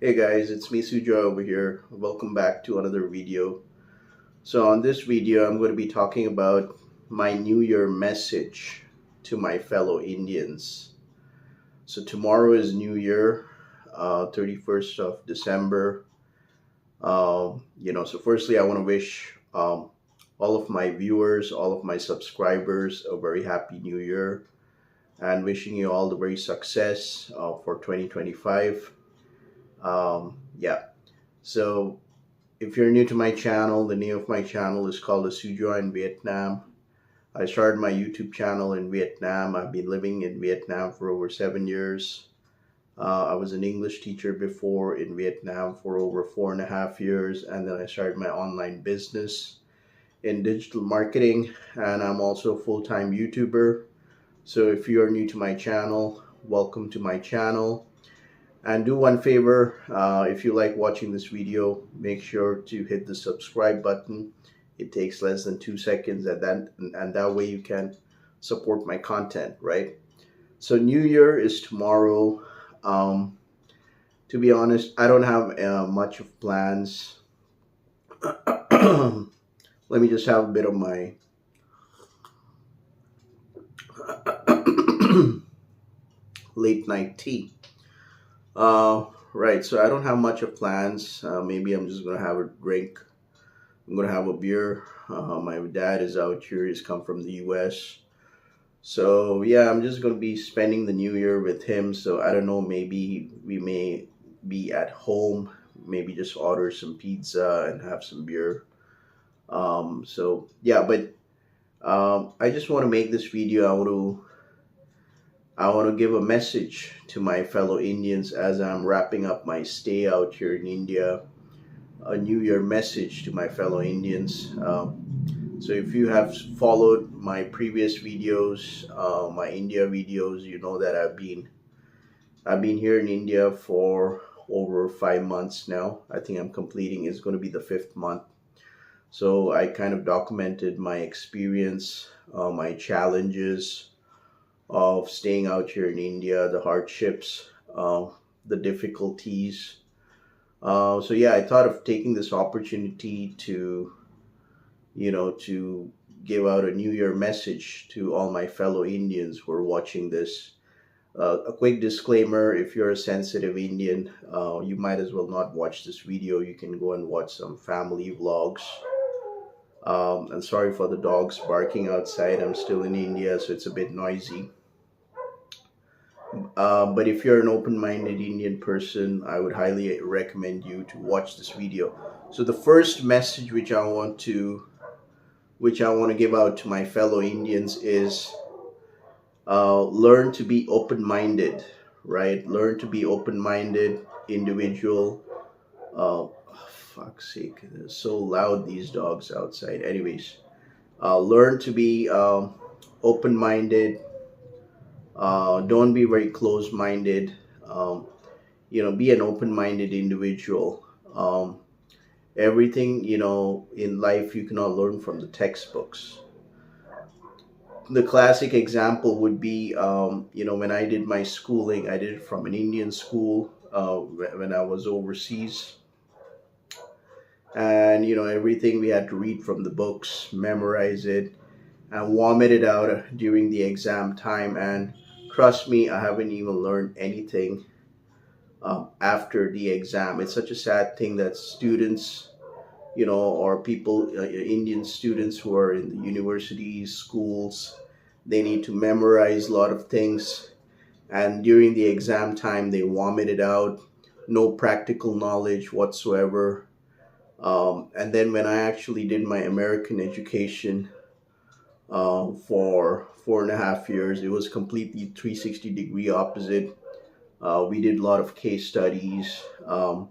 Hey guys, it's me Sujo over here. Welcome back to another video. So on this video, I'm going to be talking about my New Year message to my fellow Indians. So tomorrow is New Year, 31st of December. So firstly, I want to wish all of my viewers, all of my subscribers a very happy New Year and wishing you all the very success for 2025. Yeah. So if you're new to my channel, the name of my channel is called Sujo in Vietnam. I started my YouTube channel in Vietnam. I've been living in Vietnam for over 7 years. I was an English teacher before in Vietnam for over 4.5 years, and then I started my online business in digital marketing, and I'm also a full-time YouTuber. So if you are new to my channel, welcome to my channel. And do one favor, if you like watching this video, make sure to hit the subscribe button. It takes less than 2 seconds, and that way you can support my content, right? So New Year is tomorrow. To be honest, I don't have much of plans. Let me just have a bit of my late night tea. Right, so I don't have much of plans. Maybe I'm just gonna have a drink. I'm gonna have a beer. My dad is out here. He's come from the U.S. So yeah, I'm just gonna be spending the New Year with him. So I don't know. Maybe we may be at home. Maybe just order some pizza and have some beer. So yeah, but I just want to make this video. I want to give a message to my fellow Indians as I'm wrapping up my stay out here in India. A New Year message to my fellow Indians. So if you have followed my previous videos, my India videos, you know that I've been here in India for over 5 months now. I think I'm completing. It's going to be the 5th month. So I kind of documented my experience, my challenges of staying out here in India, the hardships, the difficulties. So yeah, I thought of taking this opportunity to give out a New Year message to all my fellow Indians who are watching this. A quick disclaimer: if you're a sensitive Indian, you might as well not watch this video. You can go and watch some family vlogs. And sorry for the dogs barking outside. I'm still in India, so it's a bit noisy. But if you're an open-minded Indian person, I would highly recommend you to watch this video. So the first message which I want to give out to my fellow Indians is learn to be open-minded, right? Learn to be open-minded individual. Fuck's sake, they're so loud, these dogs outside. Anyways, learn to be open-minded. Don't be very close-minded. Be an open-minded individual. Everything, in life you cannot learn from the textbooks. The classic example would be, when I did my schooling, I did it from an Indian school when I was overseas. And, everything we had to read from the books, memorize it, and vomit it out during the exam time. And trust me, I haven't even learned anything after the exam. It's such a sad thing that students, or people, Indian students who are in the universities, schools, they need to memorize a lot of things. And during the exam time, they vomit it out. No practical knowledge whatsoever. And then when I actually did my American education for 4.5 years, it was completely 360-degree opposite. We did a lot of case studies, a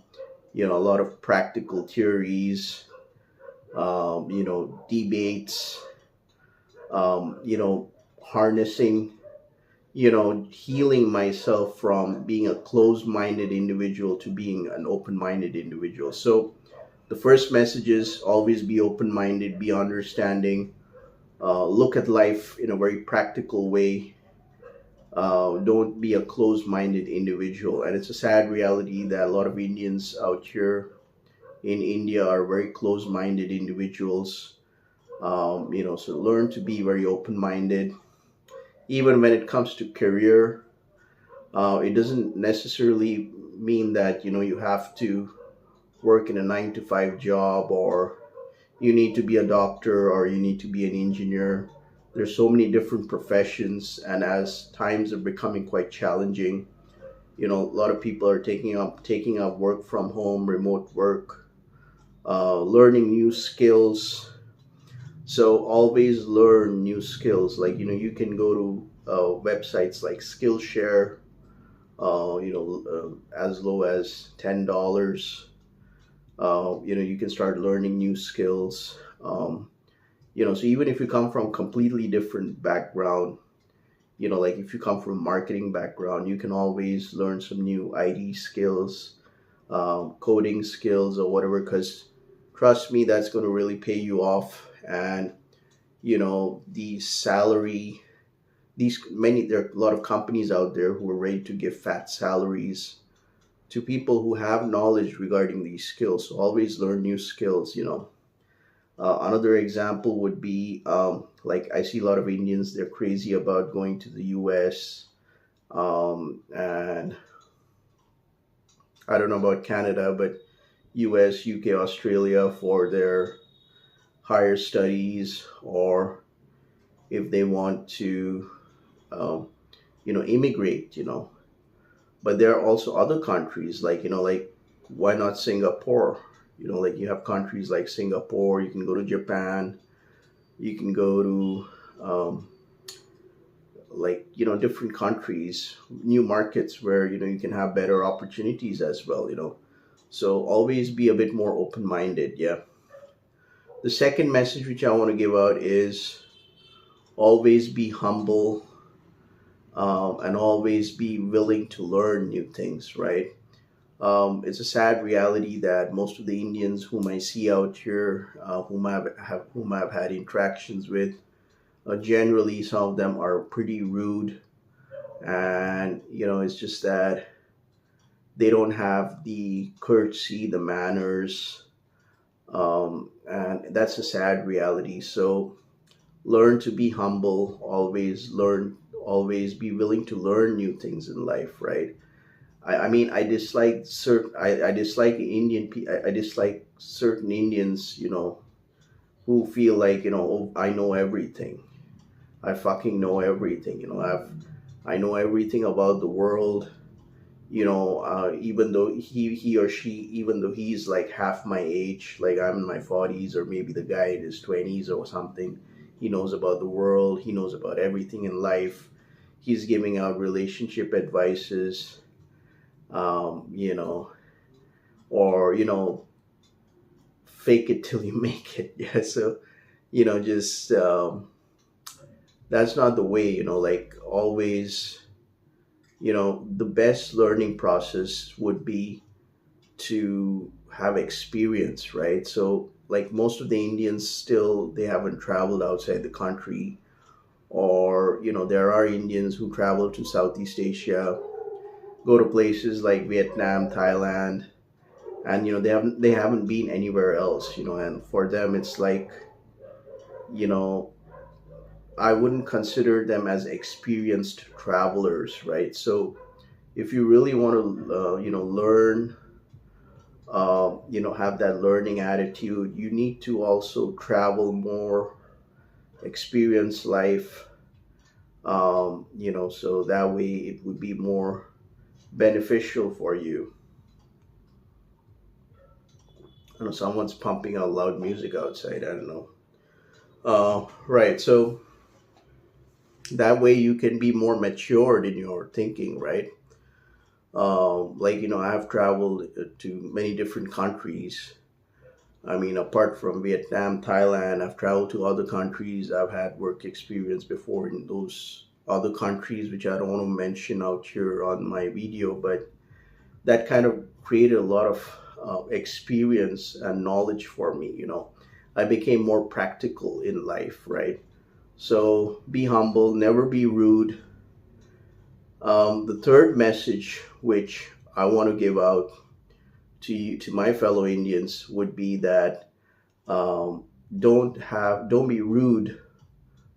lot of practical theories, debates, harnessing, healing myself from being a closed-minded individual to being an open-minded individual. So the first message is always be open-minded, be understanding, look at life in a very practical way. Don't be a closed-minded individual. And it's a sad reality that a lot of Indians out here in India are very closed-minded individuals. So learn to be very open-minded, even when it comes to career. It doesn't necessarily mean that you have to work in a 9 to 5 job, or you need to be a doctor, or you need to be an engineer. There's so many different professions, and as times are becoming quite challenging, a lot of people are taking up work from home, remote work, learning new skills. So always learn new skills. Like you can go to websites like Skillshare, as low as $10. You can start learning new skills. So even if you come from completely different background, like if you come from marketing background, you can always learn some new IT skills, coding skills or whatever, because trust me, that's going to really pay you off. And the salary, there are a lot of companies out there who are ready to give fat salaries to people who have knowledge regarding these skills. So always learn new skills. Another example would be, like, I see a lot of Indians, they're crazy about going to the US. And I don't know about Canada, but US, UK, Australia for their higher studies, or if they want to, um, immigrate. But there are also other countries, like why not Singapore? Like you have countries like Singapore, you can go to Japan, you can go to, different countries, new markets where, you can have better opportunities as well. So always be a bit more open minded. Yeah. The second message which I want to give out is always be humble, and always be willing to learn new things, right? It's a sad reality that most of the Indians whom I see out here, whom I've had interactions with, generally some of them are pretty rude, and it's just that they don't have the courtesy, the manners, and that's a sad reality. So learn to be humble. Always learn. Always be willing to learn new things in life, right? I mean, I dislike I dislike certain Indians, who feel like, "Oh, I know everything. I fucking know everything. I know everything about the world." Even though he or she, even though he's like half my age, like I'm in my 40s, or maybe the guy in his 20s or something, he knows about the world. He knows about everything in life. He's giving out relationship advices, um, you know, or fake it till you make it. Yeah. So just that's not the way. Like always, the best learning process would be to have experience, right? So like most of the Indians, still they haven't traveled outside the country, or there are Indians who travel to Southeast Asia, go to places like Vietnam, Thailand, and they haven't been anywhere else. And for them it's like, you know I wouldn't consider them as experienced travelers, right? So if you really want to learn, have that learning attitude, you need to also travel more, experience life, so that way it would be more beneficial for you. I know someone's pumping out loud music outside. I don't know. Right. So that way you can be more matured in your thinking, right? Like, I have traveled to many different countries. I mean, apart from Vietnam, Thailand, I've traveled to other countries. I've had work experience before in those other countries, which I don't want to mention out here on my video, but that kind of created a lot of experience and knowledge for me. I became more practical in life, right? So be humble, never be rude, The third message, which I want to give out to you, to my fellow Indians, would be that um, don't be rude.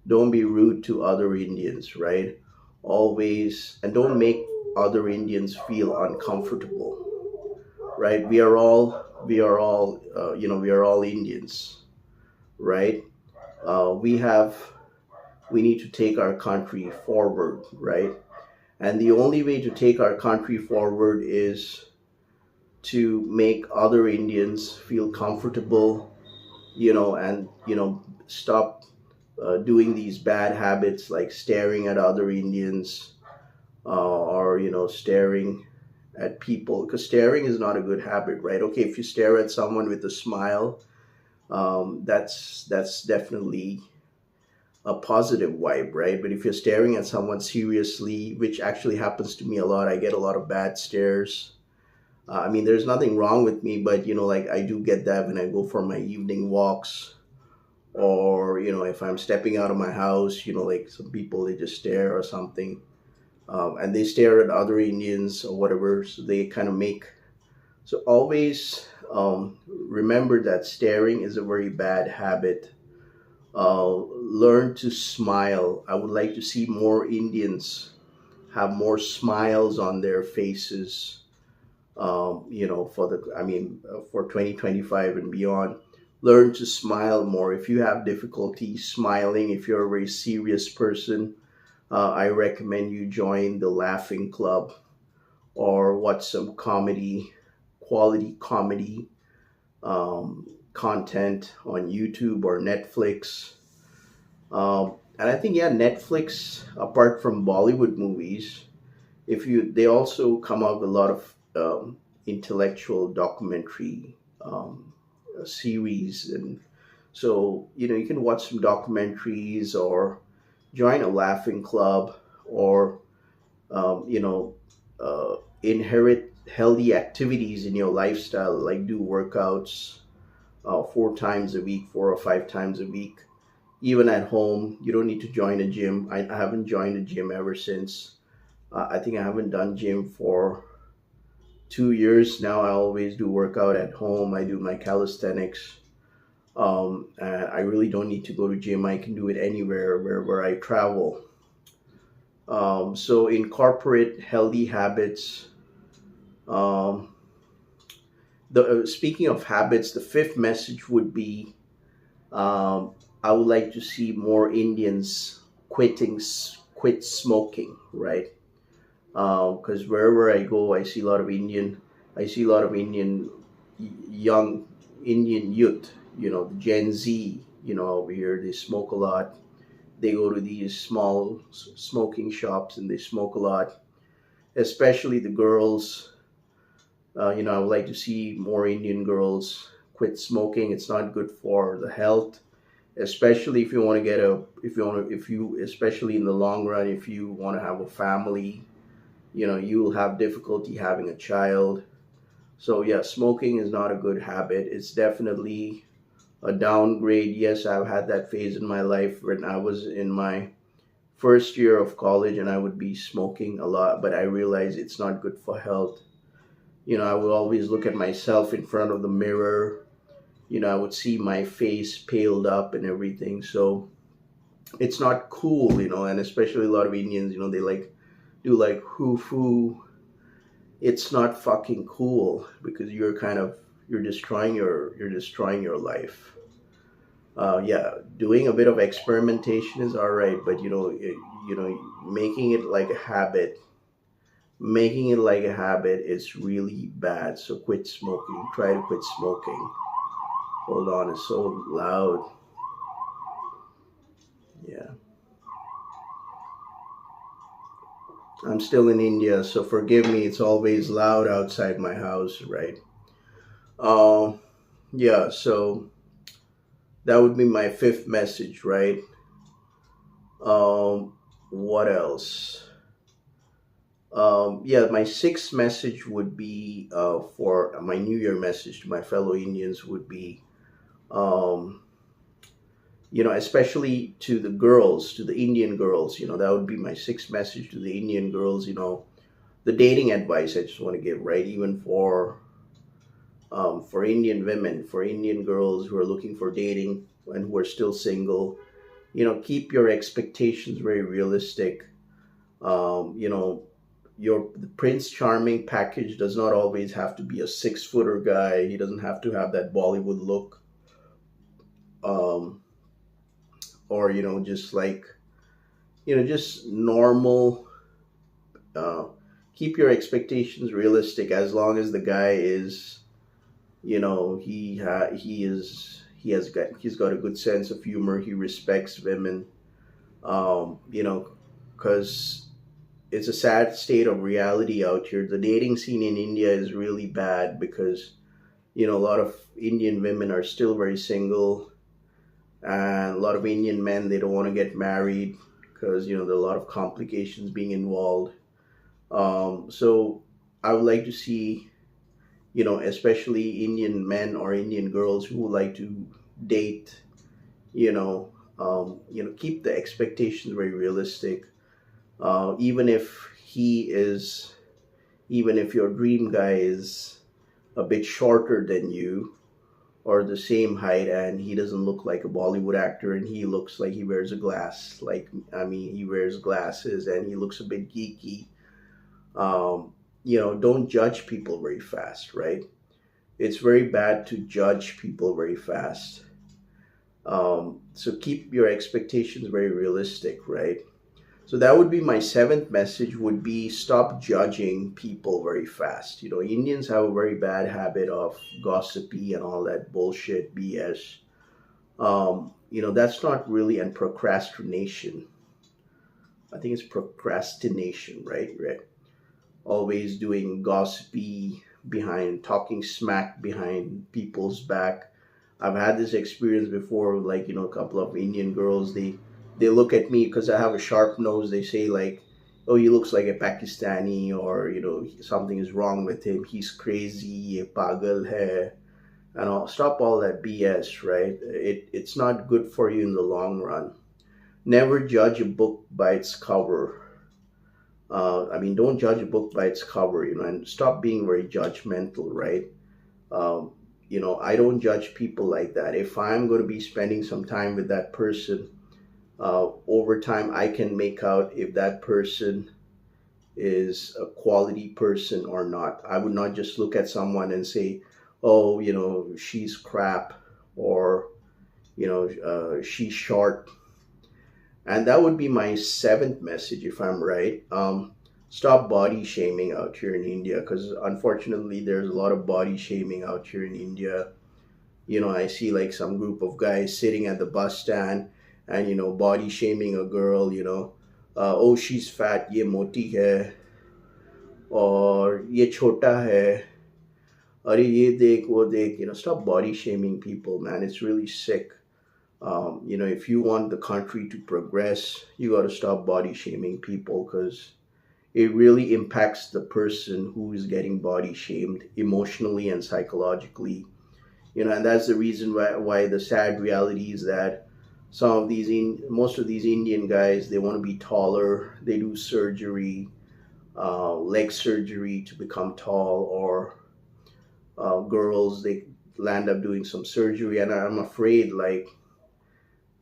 Don't be rude to other Indians, right? Always, and don't make other Indians feel uncomfortable, right? We are all Indians, right? We have we need to take our country forward, right? And the only way to take our country forward is to make other Indians feel comfortable, and stop doing these bad habits like staring at other Indians, or staring at people, because staring is not a good habit, right? Okay, if you stare at someone with a smile, that's definitely a positive vibe, right? But if you're staring at someone seriously, which actually happens to me a lot, I get a lot of bad stares. I mean, there's nothing wrong with me, but like I do get that when I go for my evening walks, or if I'm stepping out of my house, like some people they just stare or something, and they stare at other Indians or whatever, so they kind of make. So always remember that staring is a very bad habit. Learn to smile. I would like to see more Indians have more smiles on their faces, for 2025 and beyond. Learn to smile more. If you have difficulty smiling, if you're a very serious person, I recommend you join the Laughing Club or watch some quality comedy content on YouTube or Netflix. And I think, yeah, Netflix, apart from Bollywood movies, if you they also come out with a lot of intellectual documentary series, and so you can watch some documentaries or join a laughing club, or inherit healthy activities in your lifestyle, like do workouts 4 times a week, 4 or 5 times a week, even at home. You don't need to join a gym. I haven't joined a gym ever since. I think I haven't done gym for 2 years now. I always do workout at home. I do my calisthenics. And I really don't need to go to gym. I can do it anywhere, wherever I travel. So incorporate healthy habits. Um, Speaking of habits, the fifth message would be, I would like to see more Indians quit smoking, right? Because wherever I go, I see a lot of young Indian youth, the Gen Z, over here, they smoke a lot. They go to these small smoking shops and they smoke a lot, especially the girls. I would like to see more Indian girls quit smoking. It's not good for the health, especially if you want to if you, especially in the long run, if you want to have a family, you'll have difficulty having a child. So yeah, smoking is not a good habit. It's definitely a downgrade. Yes, I've had that phase in my life when I was in my first year of college and I would be smoking a lot, but I realized it's not good for health. I would always look at myself in front of the mirror. I would see my face paled up and everything. So it's not cool, and especially a lot of Indians, they like do like hoo. It's not fucking cool, because you're destroying your life. Yeah, doing a bit of experimentation is all right, but making it like a habit, is really bad. So quit smoking. Try to quit smoking. Hold on, it's so loud. Yeah, I'm still in India, so forgive me. It's always loud outside my house, right? Um, yeah. So that would be my fifth message, right? What else? Yeah, my sixth message would be, for my New Year message to my fellow Indians would be, um, especially to the girls, to the Indian girls. That would be my sixth message to the Indian girls. The dating advice I just want to give, right? Even for Indian women, for Indian girls who are looking for dating and who are still single, keep your expectations very realistic. You know, your the Prince Charming package does not always have to be a 6-footer guy. He doesn't have to have that Bollywood look, um, or just like just normal. Uh, Keep your expectations realistic as long as the guy is, he's got a good sense of humor. He respects women. Um, you know, because it's a sad state of reality out here. The dating scene in India is really bad because a lot of Indian women are still very single, and a lot of Indian men, they don't want to get married because there are a lot of complications being involved. So I would like to see, especially Indian men or Indian girls who would like to date, keep the expectations very realistic. Even if even if your dream guy is a bit shorter than you or the same height, and he doesn't look like a Bollywood actor, and he looks like he wears a glass, like, I mean, he wears glasses and he looks a bit geeky. Don't judge people very fast, right? It's very bad to judge people very fast. So keep your expectations very realistic, right? So that would be my seventh message, would be stop judging people very fast. Indians have a very bad habit of gossipy and all that bullshit BS. That's not really, and procrastination. I think it's procrastination, right? Right. Always doing gossipy behind, talking smack behind people's back. I've had this experience before, like, a couple of Indian girls, they look at me because I have a sharp nose. They say like, "Oh, he looks like a Pakistani," or something is wrong with him. He's crazy, ye pagal hai, and I'll stop all that BS. Right? It's not good for you in the long run. Never judge a book by its cover. I mean, don't judge a book by its cover. And stop being very judgmental. Right? Um, I don't judge people like that. If I'm going to be spending some time with that person, over time I can make out if that person is a quality person or not. I would not just look at someone and say, "Oh, she's crap," or she's short. And that would be my seventh message, if I'm right. Stop body shaming out here in India, because unfortunately there's a lot of body shaming out here in India. I see like some group of guys sitting at the bus stand and body shaming a girl. Oh, she's fat, ye moti hai, or ye chota hai, अरे ये देख वो देख. Stop body shaming people, man. It's really sick. If you want the country to progress, you got to stop body shaming people, because it really impacts the person who is getting body shamed emotionally and psychologically. And that's the reason why the sad reality is that most of these Indian guys, they want to be taller. They do surgery, leg surgery to become tall, or girls, they land up doing some surgery. And I'm afraid, like,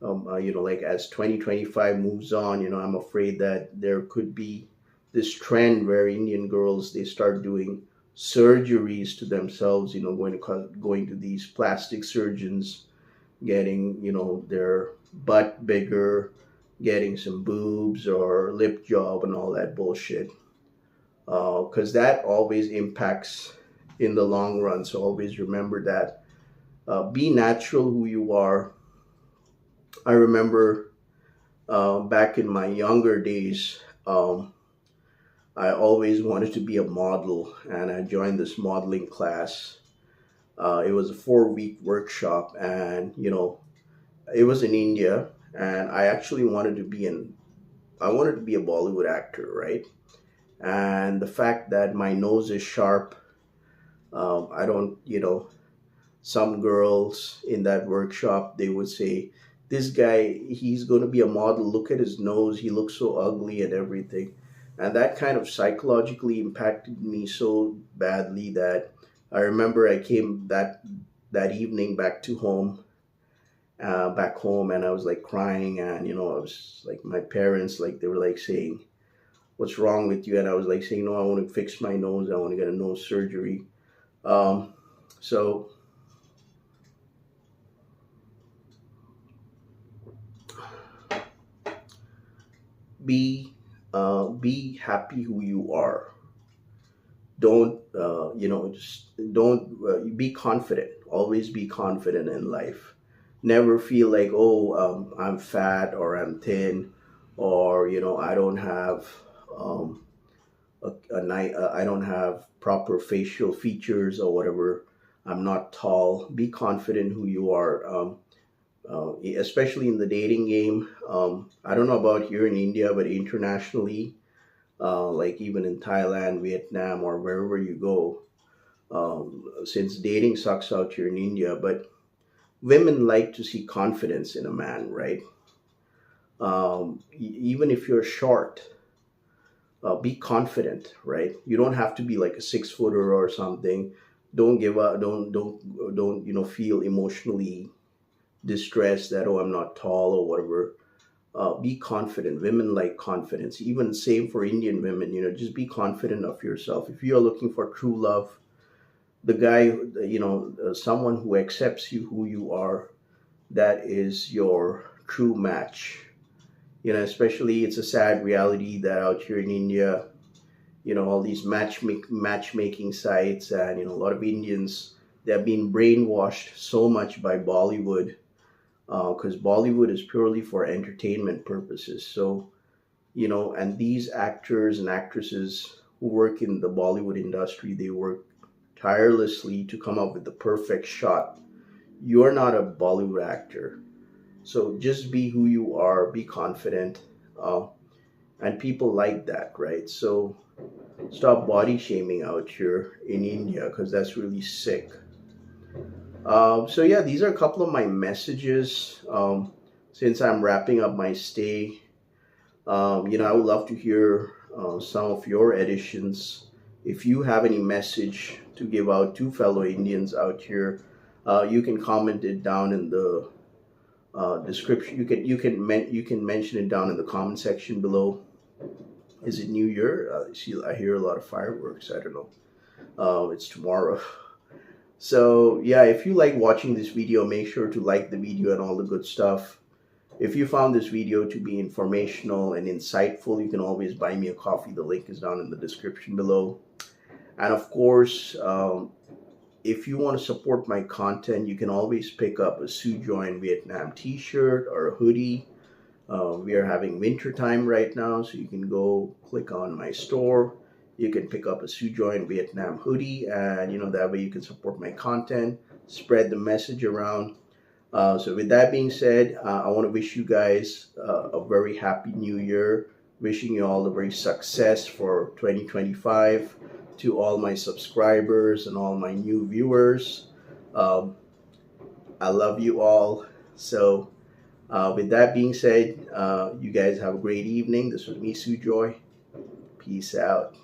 like as 2025 moves on, I'm afraid that there could be this trend where Indian girls, they start doing surgeries to themselves, going to these plastic surgeons, getting their butt bigger, getting some boobs or lip job and all that bullshit. Because that always impacts in the long run. So always remember that. Be natural who you are. I remember back in my younger days, I always wanted to be a model, and I joined this modeling class. It was a 4-week workshop, and it was in India, and I actually I wanted to be a Bollywood actor, right? And the fact that my nose is sharp, I don't, some girls in that workshop, they would say, this guy, he's going to be a model. Look at his nose, he looks so ugly and everything. And that kind of psychologically impacted me so badly that I remember I came that evening back home, and I was like crying, and I was like, my parents, like, they were like saying, what's wrong with you? And I was like saying, no, I want to fix my nose, I want to get a nose surgery. Um, so be happy who you are. Don't just don't be confident. Always be confident in life. Never feel like, oh, I'm fat or I'm thin, or I don't have um, I don't have proper facial features or whatever. I'm not tall. Be confident who you are. Especially in the dating game. I don't know about here in India, but internationally, like even in Thailand, Vietnam, or wherever you go, since dating sucks out here in India, but women like to see confidence in a man, right? Even if you're short, be confident, right? You don't have to be like a 6 footer or something. Don't give up. Don't feel emotionally distressed that, oh, I'm not tall or whatever. Be confident. Women like confidence. Even same for Indian women. Just be confident of yourself. If you are looking for true love, the guy, someone who accepts you who you are, that is your true match. Especially, it's a sad reality that out here in India, all these matchmaking sites, and a lot of Indians, they have been brainwashed so much by Bollywood, because Bollywood is purely for entertainment purposes. So, and these actors and actresses who work in the Bollywood industry, they work tirelessly to come up with the perfect shot. You're not a Bollywood actor. So just be who you are, be confident. Uh, and people like that, right? So stop body shaming out here in India, because that's really sick. So yeah, these are a couple of my messages. Since I'm wrapping up my stay, I would love to hear some of your additions. If you have any message to give out to fellow Indians out here, you can comment it down in the description. You can mention it down in the comment section below. Is it New Year? See, I hear a lot of fireworks. I don't know. It's tomorrow. So yeah, if you like watching this video, make sure to like the video and all the good stuff. If you found this video to be informational and insightful, you can always buy me a coffee. The link is down in the description below. And of course, if you want to support my content, you can always pick up a Sujoin Vietnam t-shirt or a hoodie. We are having winter time right now, so you can go click on my store. You can pick up a Sujoin Vietnam hoodie, and that way you can support my content, spread the message around. So with that being said, I want to wish you guys a very happy new year. Wishing you all a very success for 2025. To all my subscribers and all my new viewers, um, I love you all. So with that being said, you guys have a great evening. This was me, Sujoy. Peace out.